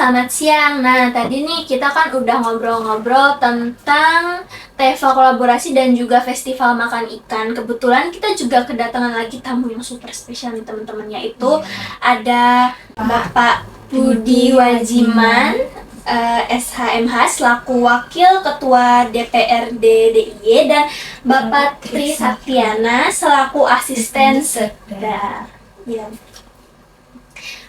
selamat siang. Nah, tadi nih kita kan udah ngobrol-ngobrol tentang TEVA kolaborasi dan juga festival makan ikan. Kebetulan kita juga kedatangan lagi tamu yang super spesial nih teman-teman, yaitu ada Bapak Budi Wajiman, SHMH selaku Wakil Ketua DPRD DIY, dan Bapak Tri Saktiana selaku Asisten Sekda. Ya.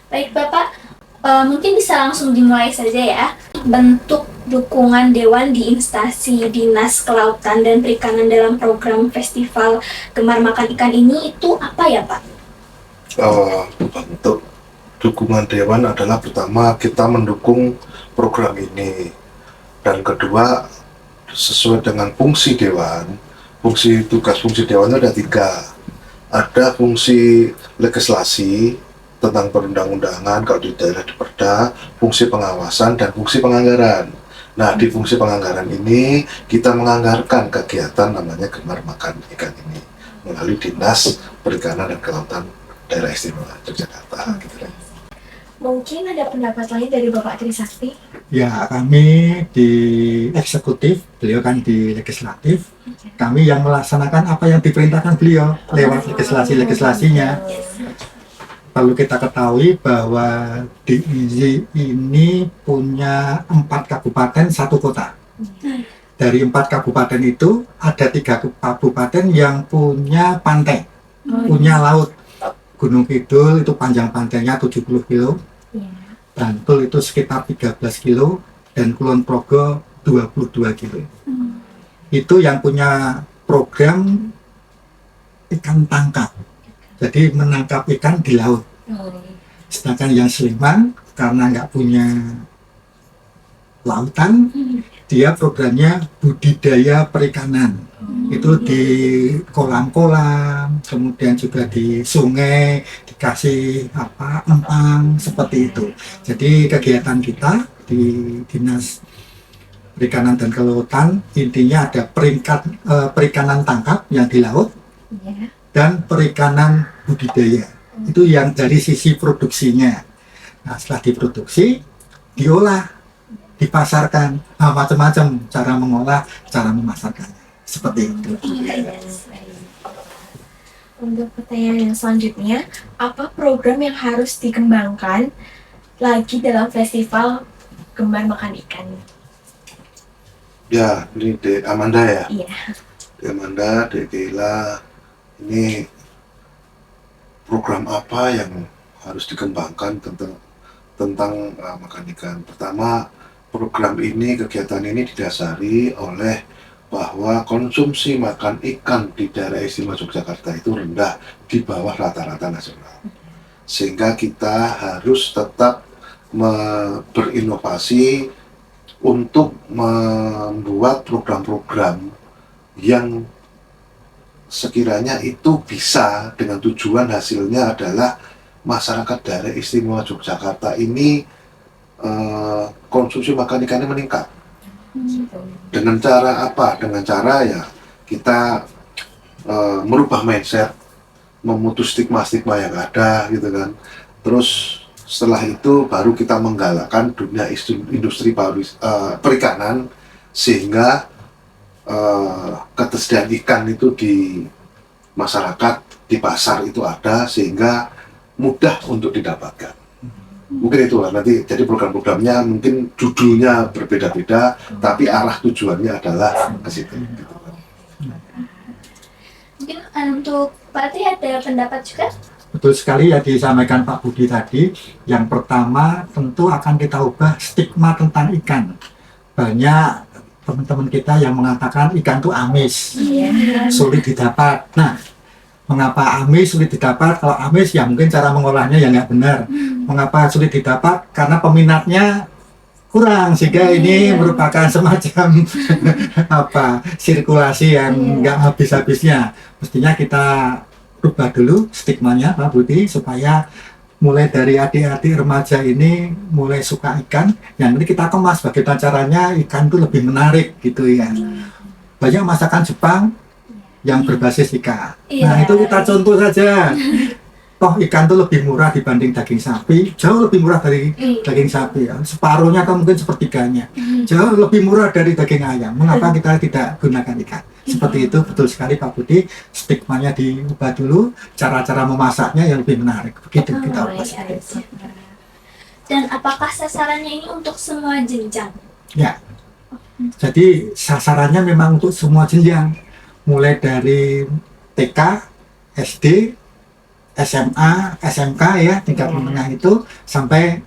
Baik Bapak, mungkin bisa langsung dimulai saja ya. Bentuk dukungan Dewan di instansi Dinas Kelautan dan Perikanan dalam program Festival Gemar Makan Ikan ini itu apa ya Pak? Bentuk dukungan Dewan adalah pertama kita mendukung program ini, dan kedua sesuai dengan fungsi Dewan. Tugas fungsi Dewan ada 3. Ada fungsi legislasi tentang perundang-undangan kalau di daerah di Perda, fungsi pengawasan dan fungsi penganggaran. Nah, di fungsi penganggaran ini kita menganggarkan kegiatan namanya Gemar Makan Ikan ini melalui Dinas Perikanan dan Kelautan Daerah Istimewa Yogyakarta. Gitu. Mungkin ada pendapat lain dari Bapak Tri Sakti? Ya, kami di eksekutif, beliau kan di legislatif. Kami yang melaksanakan apa yang diperintahkan beliau lewat legislasinya. Perlu kita ketahui bahwa DIY ini punya 4 kabupaten, 1 kota. Dari 4 kabupaten itu ada 3 kabupaten yang punya pantai, punya laut. Gunung Kidul itu panjang pantainya 70 kilo, Bantul itu sekitar 13 kilo, dan Kulon Progo 22 kilo. Itu yang punya program ikan tangkap. Jadi menangkap ikan di laut. Sedangkan yang Sleman karena nggak punya lautan, dia programnya budidaya perikanan. Itu di kolam-kolam, kemudian juga di sungai dikasih empang seperti itu. Jadi kegiatan kita di Dinas Perikanan dan Kelautan intinya ada perikanan tangkap yang di laut, dan perikanan budidaya. Itu yang dari sisi produksinya. Nah, setelah diproduksi, diolah, dipasarkan. Nah, macam-macam cara mengolah, cara memasarkannya. Seperti itu. Untuk pertanyaan yang selanjutnya, apa program yang harus dikembangkan lagi dalam festival Gemar Makan Ikan? Ya, ini Dek Amanda ya? Iya. Dek Amanda, Dek Keila, ini program apa yang harus dikembangkan tentang makan ikan. Pertama, program ini, kegiatan ini didasari oleh bahwa konsumsi makan ikan di daerah istimewa Yogyakarta itu rendah, di bawah rata-rata nasional. Sehingga kita harus tetap berinovasi untuk membuat program-program yang sekiranya itu bisa dengan tujuan hasilnya adalah masyarakat daerah istimewa Yogyakarta ini konsumsi makan ikannya meningkat. Dengan cara apa? Dengan cara ya kita merubah mindset, memutus stigma-stigma yang ada gitu kan. Terus setelah itu baru kita menggalakkan dunia industri perikanan, sehingga ketersediaan ikan itu di masyarakat, di pasar itu ada, sehingga mudah untuk didapatkan. Mungkin itulah nanti, jadi program-programnya mungkin judulnya berbeda-beda, tapi arah tujuannya adalah ke situ. Mungkin untuk Pak Tri ada pendapat juga? Betul sekali ya disampaikan Pak Budi tadi. Yang pertama tentu akan kita ubah stigma tentang ikan. Banyak teman-teman kita yang mengatakan ikan itu amis, sulit didapat. Nah, mengapa amis sulit didapat? Kalau amis ya mungkin cara mengolahnya ya nggak benar. Mengapa sulit didapat? Karena peminatnya kurang, sehingga ini merupakan semacam sirkulasi yang nggak habis-habisnya. Mestinya kita rubah dulu stigmanya Pak Budi, supaya mulai dari adik-adik remaja ini mulai suka ikan. Yang nanti kita kemas bagaimana caranya ikan itu lebih menarik gitu ya. Banyak masakan Jepang yang berbasis ikan. Nah, itu kita contoh saja. toh ikan itu lebih murah dibanding daging sapi, jauh lebih murah dari daging sapi ya, separuhnya atau mungkin sepertiganya, jauh lebih murah dari daging ayam. Mengapa kita tidak gunakan ikan? Seperti itu, betul sekali Pak Budi. Stigmanya diubah dulu, cara-cara memasaknya yang lebih menarik. Begitu kita ubah seperti itu. Dan apakah sasarannya ini untuk semua jenjang? Ya, jadi sasarannya memang untuk semua jenjang, mulai dari TK, SD, SMA, SMK ya, tingkat menengah itu sampai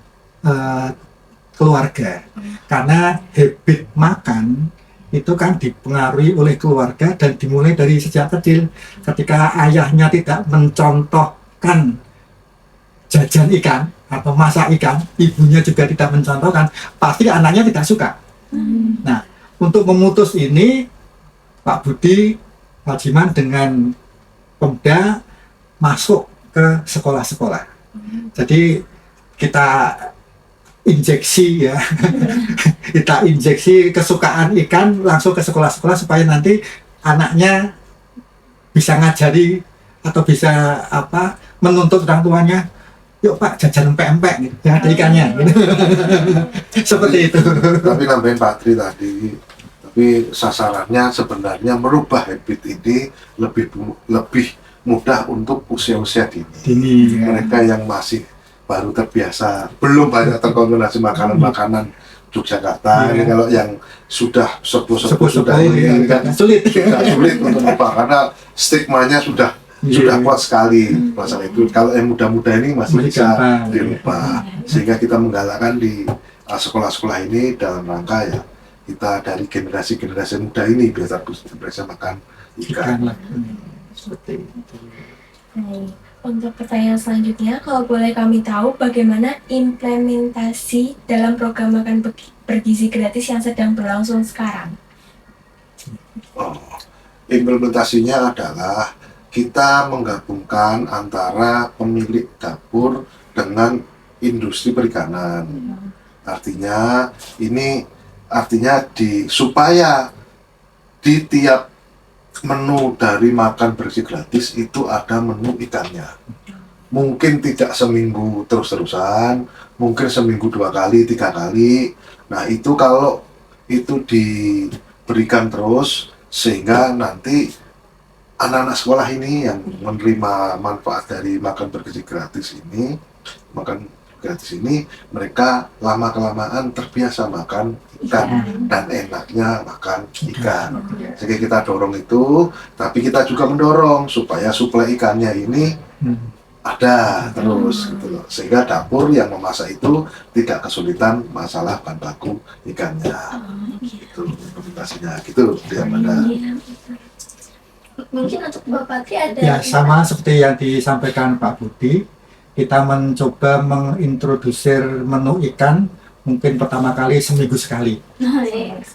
keluarga. Karena habit makan itu kan dipengaruhi oleh keluarga dan dimulai dari sejak kecil. Ketika ayahnya tidak mencontohkan jajan ikan atau masak ikan, ibunya juga tidak mencontohkan, pasti anaknya tidak suka. Nah, untuk memutus ini, Pak Budi Wajiman dengan Pemda masuk ke sekolah-sekolah. Jadi kita injeksi ya, kita injeksi kesukaan ikan langsung ke sekolah-sekolah supaya nanti anaknya bisa ngajari atau bisa menuntut orang tuanya, yuk Pak jajan empek-empek gitu, ya ada ikannya gitu. Seperti itu. Tapi nambahin Pak Tri tadi, tapi sasarannya sebenarnya merubah habit ini lebih mudah untuk usia-usia dini. Ya. Mereka yang masih baru terbiasa, belum banyak terkontaminasi makanan-makanan Yogyakarta. Ini kalau yang sudah sepuh-sepuh sudah ini kan sulit untuk lupa karena stigmanya sudah kuat sekali masalah itu. Kalau yang muda-muda ini masih bisa dilupa. Sehingga kita menggalakkan di sekolah-sekolah ini dalam rangka ya kita dari generasi muda ini biasa makan ikan. Seperti itu. Baik. Untuk pertanyaan selanjutnya, kalau boleh kami tahu bagaimana implementasi dalam program makan bergizi gratis yang sedang berlangsung sekarang? Implementasinya adalah kita menggabungkan antara pemilik dapur dengan industri perikanan. Artinya supaya di tiap menu dari makan bergizi gratis itu ada menu ikannya. Mungkin tidak seminggu terus-terusan, mungkin seminggu 2 kali, 3 kali. Nah itu kalau itu diberikan terus sehingga nanti anak-anak sekolah ini yang menerima manfaat dari makan bergizi gratis ini, mereka lama-kelamaan terbiasa makan ikan dan enaknya makan ikan. Jadi kita dorong itu, tapi kita juga mendorong supaya suplai ikannya ini ada terus gitu loh. Sehingga dapur yang memasak itu tidak kesulitan masalah bahan baku ikannya. Itu implementasinya gitu dia pada. Mungkin untuk Bapak Tri ada Ya sama seperti yang disampaikan Pak Budi, kita mencoba mengintrodusir menu ikan mungkin pertama kali seminggu sekali,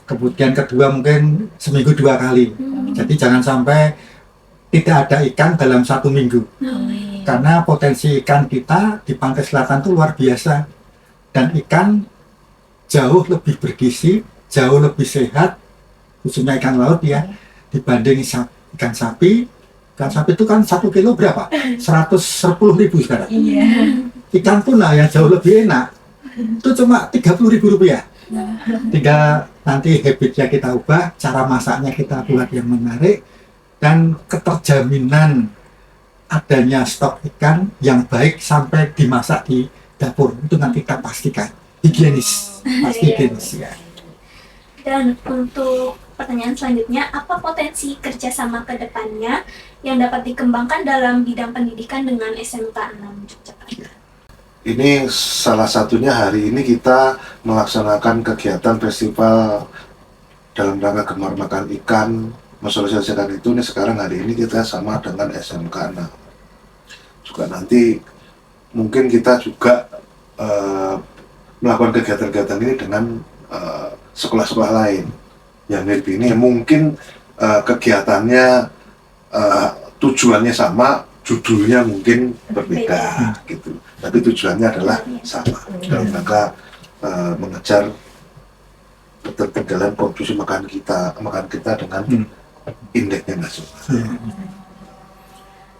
kemudian kedua mungkin seminggu 2 kali. Jadi jangan sampai tidak ada ikan dalam 1 minggu, karena potensi ikan kita di pantai selatan itu luar biasa dan ikan jauh lebih bergizi, jauh lebih sehat, khususnya ikan laut ya, dibanding ikan sapi. Ikan sapi itu kan 1 kilo berapa? 110.000 sekarang. Ikan tuna yang jauh lebih enak itu cuma 30.000 rupiah. Tinggal nanti habitnya kita ubah, cara masaknya kita buat yang menarik, dan keterjaminan adanya stok ikan yang baik sampai dimasak di dapur itu nanti kita pastikan higienis, pasti higienis ya. Dan untuk pertanyaan selanjutnya, apa potensi kerjasama ke depannya yang dapat dikembangkan dalam bidang pendidikan dengan SMK 6 Yogyakarta? Ini salah satunya hari ini kita melaksanakan kegiatan festival dalam rangka Gemar Makan Ikan, mensosialisasikan itu. Ini sekarang hari ini kita sama dengan SMK 6. Juga nanti mungkin kita juga melakukan kegiatan-kegiatan ini dengan sekolah-sekolah lain yang mirip ini. Mungkin kegiatannya tujuannya sama, judulnya mungkin berbeda gitu, tapi tujuannya adalah sama dalam rangka mengejar ketertinggalan konsumsi makan kita dengan indeksnya nasional.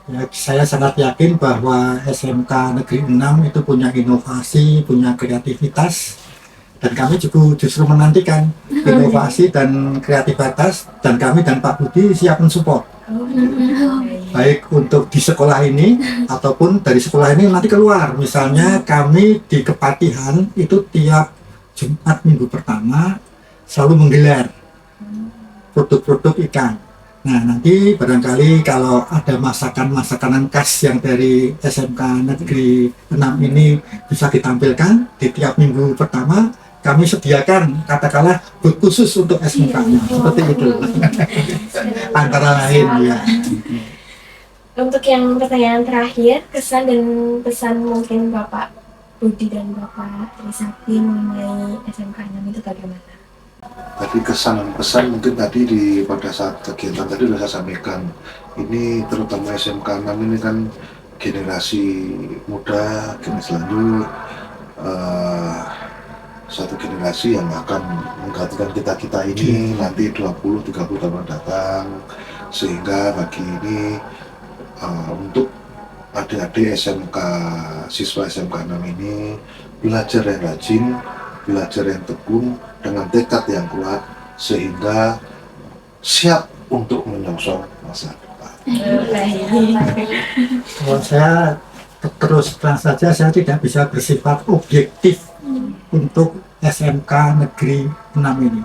Ya, saya sangat yakin bahwa SMK Negeri 6 itu punya inovasi, punya kreativitas, dan kami juga justru menantikan inovasi dan kreativitas, dan kami dan Pak Budi siap mensupport. Baik untuk di sekolah ini ataupun dari sekolah ini nanti keluar. Misalnya kami di Kepatihan itu tiap Jumat minggu pertama selalu menggelar produk-produk ikan. Nah, nanti barangkali kalau ada masakan-masakanan khas yang dari SMK Negeri 6 ini bisa ditampilkan di tiap minggu pertama, kami sediakan katakanlah booth khusus untuk SMK-nya, seperti itu. Antara lain ya. Untuk yang pertanyaan terakhir, kesan dan pesan mungkin Bapak Budi dan Bapak Trisakti mengenai SMK 6 itu bagaimana? Tadi kesan dan pesan mungkin tadi pada saat kegiatan tadi sudah saya sampaikan. Ini terutama SMK 6 ini kan generasi muda, generasi lanjut, satu generasi yang akan menggantikan kita ini nanti 20-30 tahun datang, sehingga bagi ini untuk adik-adik SMK, siswa SMK 6 ini belajar yang rajin, belajar yang tekun dengan tekad yang kuat, sehingga siap untuk menyongsong masa depan. Kalau saya terus terang saja, saya tidak bisa bersifat objektif untuk SMK Negeri 6 ini.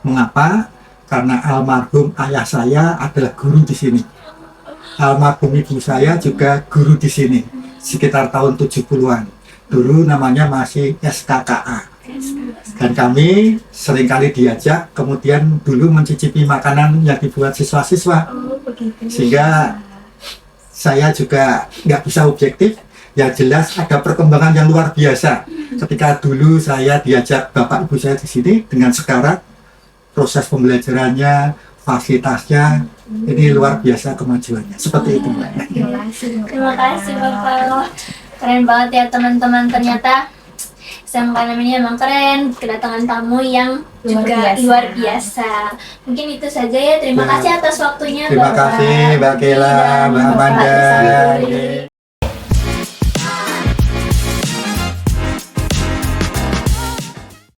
Mengapa? Karena almarhum ayah saya adalah guru di sini. Almarhum ibu saya juga guru di sini, sekitar tahun 70-an. Dulu namanya masih SKKA. Dan kami seringkali diajak, kemudian dulu mencicipi makanan yang dibuat siswa-siswa. Sehingga saya juga nggak bisa objektif. Yang jelas ada perkembangan yang luar biasa. Ketika dulu saya diajak bapak ibu saya di sini, dengan sekarang proses pembelajarannya, fasilitasnya, ini luar biasa kemajuannya. Seperti itu. Terima kasih Bapak. Keren banget ya teman-teman, ternyata SMK 6 ini emang keren, kedatangan tamu yang juga luar biasa. Mungkin itu saja ya, terima kasih atas waktunya Terima kasih Mbak Kela, Mbak Amanda.